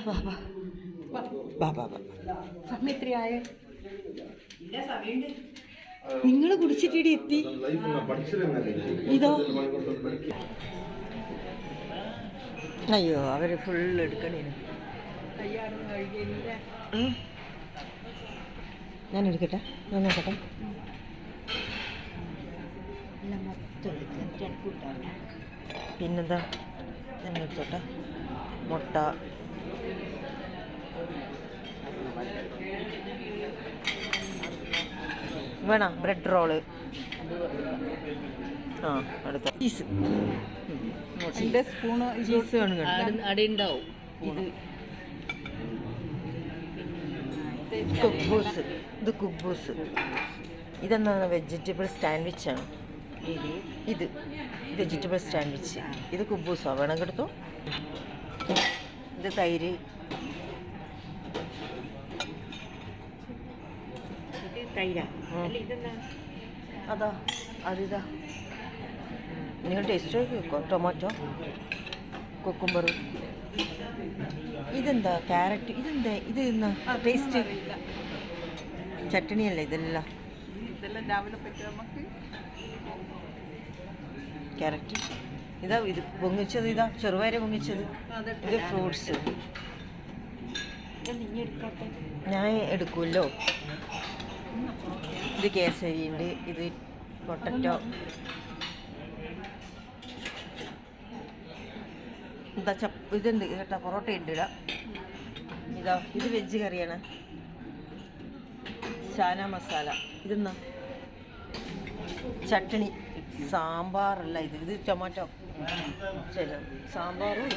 വാ വാ വാ വാ വാ. സമയം എത്രയായ? നിങ്ങൾ കുടിച്ചിട്ടിടി എത്തി. ഇതോ അയ്യോ അവര് ഫുള്ള് എടുക്കണേ. ഞാൻ എടുക്കട്ടെ, ഞാൻ നോക്കട്ടെ. പിന്നെന്താ ഞാൻ എടുത്തോട്ടെ. മുട്ട, വേണോ? ബ്രെഡ് റോള്, ആ അടുത്ത ചീസ്. Spoon cheese അടിയുണ്ടാവും. ഇത് കുബ്ബൂസ്, ഇത് കുബ്ബൂസ്. ഇതെന്താണ്? വെജിറ്റബിൾ സാൻഡ്വിച്ചാണ് ഇത്. Vegetable sandwich. ഇത് കുബ്ബൂസോ? വേണമെങ്കിൽ എടുത്തോ. ഇത് തൈര്, അതാ അതിതാ. നിങ്ങൾ ടേസ്റ്റ് നോക്കിക്കോ. Tomato, cucumber. ഇതെന്താ? ക്യാരറ്റ്. ഇതെന്താ? ഇത് എന്നാ ടേസ്റ്റ്? ചട്ടണിയല്ലേ ഇതെല്ലാം? ക്യാരറ്റ്. ഇതാ ഇത് പൊങ്ങിച്ചത്. ഇതാ ചെറുപയർ പൊങ്ങിച്ചത്. ഇത് ഫ്രൂട്ട്സ്. ഞാൻ എടുക്കുമല്ലോ. ഇത് കേസരി ഉണ്ട്. ഇത് പൊട്ടറ്റോ. എന്താ ഇതുണ്ട് കേട്ടോ. പൊറോട്ട ഉണ്ട് ഇടാം. ഇതാ ഇത് വെജ് കറിയാണ്. ചാന മസാല. ഇതെന്നാ? ചട്ടണി. സാമ്പാറല്ല ഇത്. ഇത് ടൊമാറ്റോ. ശരി, സാമ്പാറും